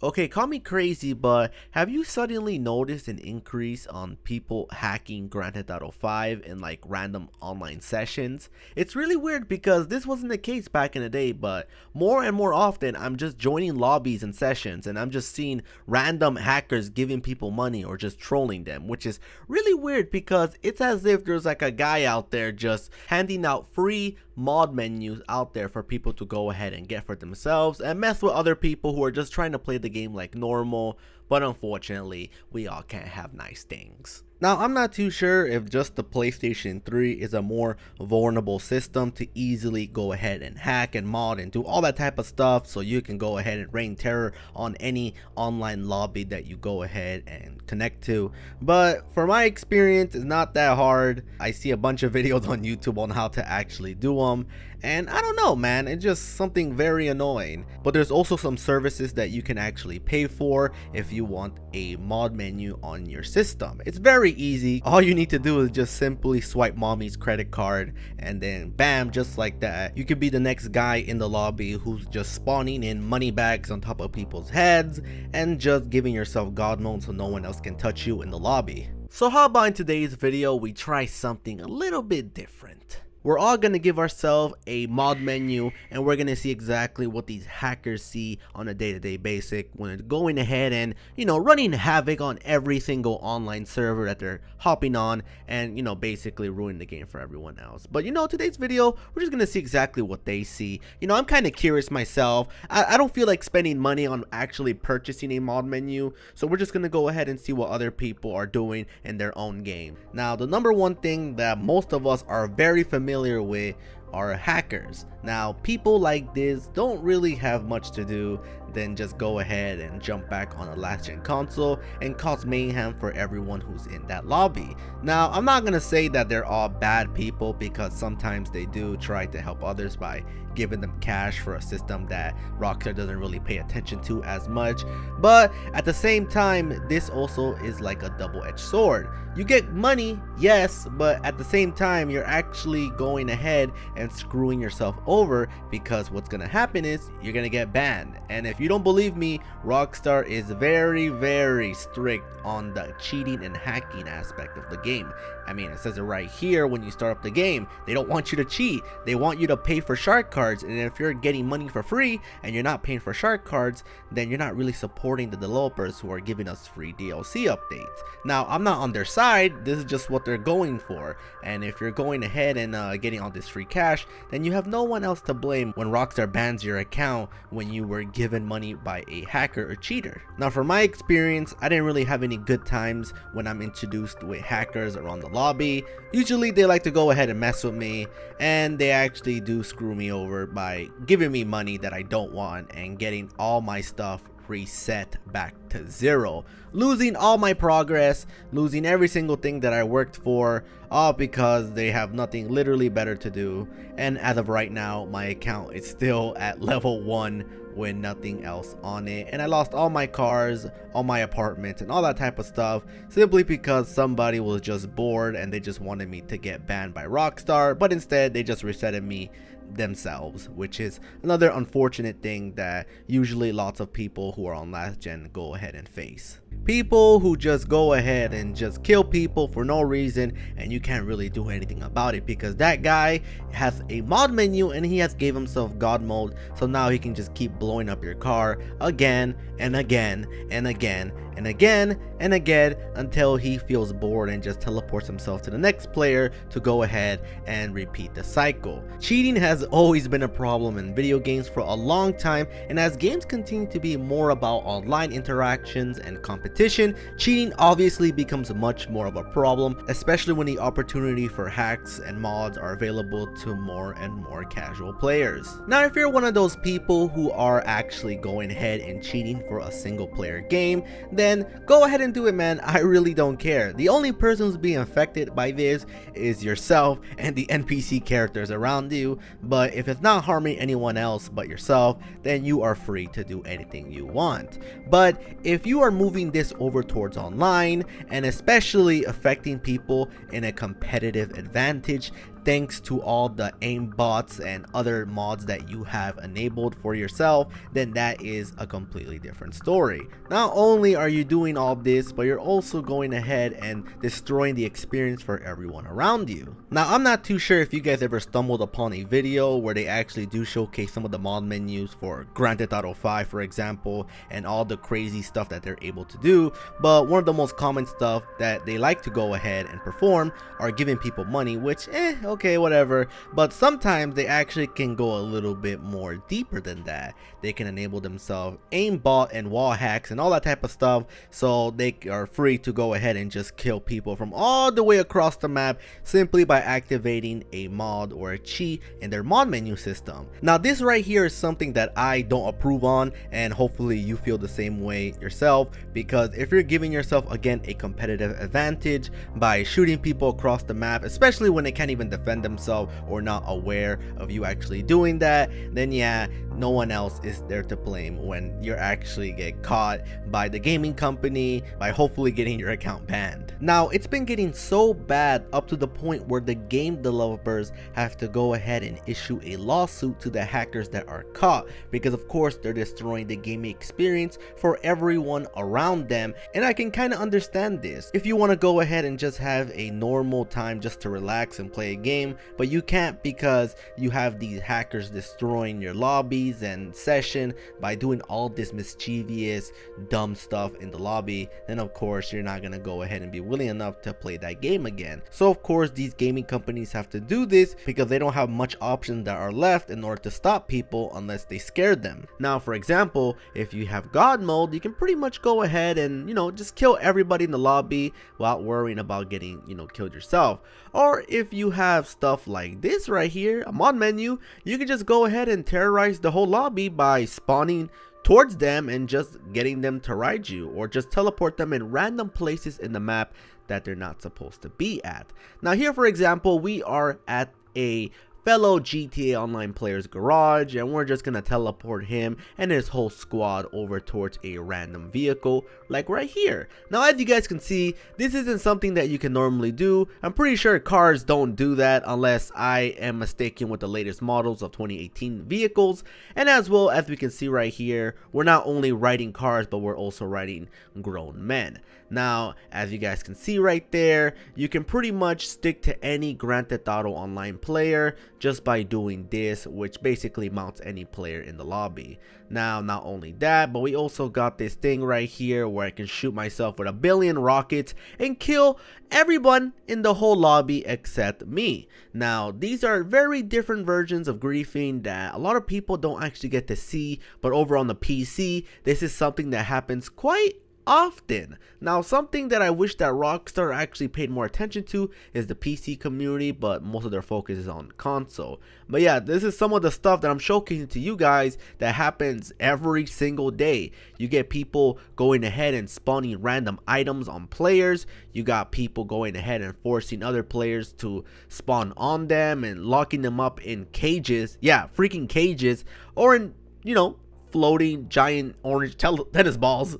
Okay, call me crazy, but have you suddenly noticed an increase on people hacking Grand Theft Auto 5 in like random online sessions? It's really weird because this wasn't the case back in the day, but more and more often I'm just joining lobbies and sessions and I'm just seeing random hackers giving people money or just trolling them, which is really weird because it's as if there's like a guy out there just handing out free mod menus out there for people to go ahead and get for themselves and mess with other people who are just trying to play the game like normal, but unfortunately we all can't have nice things. Now, I'm not too sure if just the PlayStation 3 is a more vulnerable system to easily go ahead and hack and mod and do all that type of stuff, so you can go ahead and rain terror on any online lobby that you go ahead and connect to. But for my experience, it's not that hard. I see a bunch of videos on YouTube on how to actually do them, and I don't know, man, it's just something very annoying. But there's also some services that you can actually pay for if you want a mod menu on your system. It's very easy. All you need to do is just simply swipe mommy's credit card and then bam, just like that, you could be the next guy in the lobby who's just spawning in money bags on top of people's heads and just giving yourself god mode so no one else can touch you in the lobby. So how about in today's video we try something a little bit different? We're all going to give ourselves a mod menu and we're going to see exactly what these hackers see on a day-to-day basis when they're going ahead and, running havoc on every single online server that they're hopping on and, basically ruining the game for everyone else. But, today's video, we're just going to see exactly what they see. I'm kind of curious myself. I don't feel like spending money on actually purchasing a mod menu, so we're just going to go ahead and see what other people are doing in their own game. Now, the number one thing that most of us are very familiar with are hackers. Now, people like this don't really have much to do than just go ahead and jump back on a last gen console and cause mayhem for everyone who's in that lobby. Now, I'm not gonna say that they're all bad people because sometimes they do try to help others by giving them cash for a system that Rockstar doesn't really pay attention to as much, but at the same time this also is like a double-edged sword. You get money, yes, but at the same time you're actually going ahead and screwing yourself over because what's gonna happen is you're gonna get banned. And if you don't believe me, Rockstar is very strict on the cheating and hacking aspect of the game. I mean, it says it right here when you start up the game. They don't want you to cheat. They want you to pay for shark cards, and if you're getting money for free and you're not paying for shark cards, then you're not really supporting the developers who are giving us free DLC updates. Now, I'm not on their side. This is just what they're going for, and if you're going ahead and getting all this free cash, then you have no one else to blame when Rockstar bans your account when you were given money by a hacker or cheater. Now, from my experience, I didn't really have any good times when I'm introduced with hackers around the lobby. Usually they like to go ahead and mess with me, and they actually do screw me over by giving me money that I don't want and getting all my stuff reset back to zero, losing all my progress, losing every single thing that I worked for, all because they have nothing literally better to do. And as of right now, my account is still at level 1 with nothing else on it, and I lost all my cars, all my apartments, and all that type of stuff simply because somebody was just bored and they just wanted me to get banned by Rockstar, but instead they just resetted me themselves, which is another unfortunate thing that usually lots of people who are on last gen go ahead and face. People who just go ahead and just kill people for no reason and you can't really do anything about it because that guy has a mod menu and he has gave himself god mode, so now he can just keep blowing up your car again and again and again and again and again until he feels bored and just teleports himself to the next player to go ahead and repeat the cycle. Cheating has always been a problem in video games for a long time, and as games continue to be more about online interactions and competition, cheating obviously becomes much more of a problem, especially when the opportunity for hacks and mods are available to more and more casual players. Now, if you're one of those people who are actually going ahead and cheating for a single player game, then go ahead and do it, man. I really don't care. The only person who's being affected by this is yourself and the NPC characters around you, but if it's not harming anyone else but yourself, then you are free to do anything you want. But if you are moving this over towards online and especially affecting people in a competitive advantage, thanks to all the aim bots and other mods that you have enabled for yourself, then that is a completely different story. Not only are you doing all this, but you're also going ahead and destroying the experience for everyone around you. Now, I'm not too sure if you guys ever stumbled upon a video where they actually do showcase some of the mod menus for Grand Theft Auto 5, for example, and all the crazy stuff that they're able to do, but one of the most common stuff that they like to go ahead and perform are giving people money, which okay, whatever, but sometimes they actually can go a little bit more deeper than that. They can enable themselves aimbot and wall hacks and all that type of stuff, so they are free to go ahead and just kill people from all the way across the map simply by activating a mod or a cheat in their mod menu system. Now, this right here is something that I don't approve on, and hopefully you feel the same way yourself, because if you're giving yourself again a competitive advantage by shooting people across the map, especially when they can't even defend themselves or not aware of you actually doing that, then yeah, no one else is there to blame when you're actually get caught by the gaming company by hopefully getting your account banned. Now, it's been getting so bad up to the point where the game developers have to go ahead and issue a lawsuit to the hackers that are caught, because of course they're destroying the gaming experience for everyone around them. And I can kind of understand this. If you want to go ahead and just have a normal time just to relax and play a game, but you can't because you have these hackers destroying your lobbies and session by doing all this mischievous dumb stuff in the lobby, then of course you're not going to go ahead and be willing enough to play that game again. So of course these gaming companies have to do this because they don't have much options that are left in order to stop people unless they scare them. Now, for example, if you have God mode, you can pretty much go ahead and, you know, just kill everybody in the lobby without worrying about getting, you know, killed yourself. Or if you have stuff like this right here, a mod menu, you can just go ahead and terrorize the whole lobby by spawning towards them and just getting them to ride you, or just teleport them in random places in the map that they're not supposed to be at. Now here, for example, we are at a fellow GTA Online player's garage, and we're just gonna teleport him and his whole squad over towards a random vehicle like right here. Now, as you guys can see, this isn't something that you can normally do. I'm pretty sure cars don't do that unless I am mistaken with the latest models of 2018 vehicles. And as well, as we can see right here, we're not only riding cars, but we're also riding grown men. Now, as you guys can see right there, you can pretty much stick to any Grand Theft Auto Online player just by doing this, which basically mounts any player in the lobby. Now, not only that, but we also got this thing right here where I can shoot myself with 1 billion rockets and kill everyone in the whole lobby except me. Now, these are very different versions of griefing that a lot of people don't actually get to see, but over on the PC, this is something that happens quite often. Now, something that I wish that Rockstar actually paid more attention to is the PC community, but most of their focus is on console. But yeah, this is some of the stuff that I'm showcasing to you guys that happens every single day. You get people going ahead and spawning random items on players. You got people going ahead and forcing other players to spawn on them and locking them up in cages. Yeah, freaking cages, or in, you know, floating giant orange tennis balls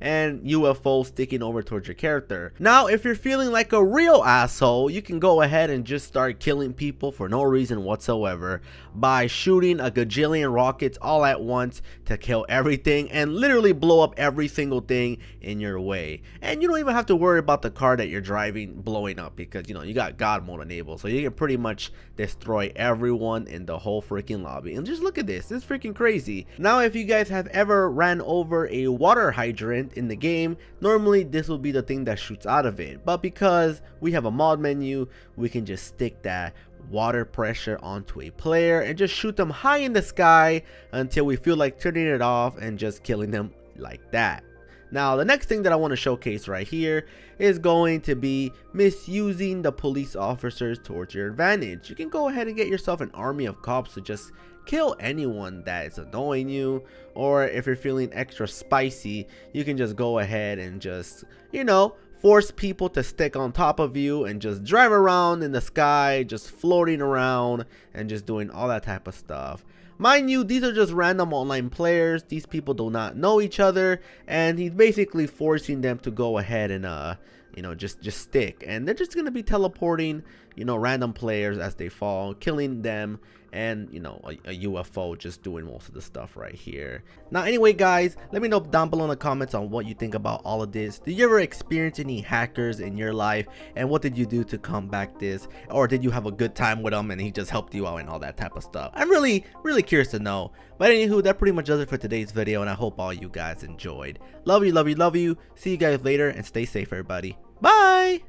and UFOs sticking over towards your character. Now, if you're feeling like a real asshole, you can go ahead and just start killing people for no reason whatsoever by shooting a gajillion rockets all at once to kill everything and literally blow up every single thing in your way. And you don't even have to worry about the car that you're driving blowing up because, you know, you got God mode enabled, so you can pretty much destroy everyone in the whole freaking lobby. And just look at this, it's freaking crazy. Now, if you guys have ever ran over a water hydrant in the game, normally this will be the thing that shoots out of it, but because we have a mod menu, we can just stick that water pressure onto a player and just shoot them high in the sky until we feel like turning it off and just killing them like that. Now, the next thing that I want to showcase right here is going to be misusing the police officers towards your advantage. You can go ahead and get yourself an army of cops to just kill anyone that is annoying you, or if you're feeling extra spicy, you can just go ahead and just, you know, force people to stick on top of you and just drive around in the sky, just floating around and just doing all that type of stuff. Mind you, these are just random online players. These people do not know each other, and he's basically forcing them to go ahead and just stick, and they're just gonna be teleporting random players as they fall, killing them, and a UFO just doing most of the stuff right here. Now anyway guys, let me know down below in the comments on what you think about all of this. Did you ever experience any hackers in your life, and what did you do to combat this? Or did you have a good time with him and he just helped you out and all that type of stuff? I'm really curious to know. But anywho, that pretty much does it for today's video, and I hope all you guys enjoyed. Love you, love you, love you. See you guys later, and stay safe everybody. Bye.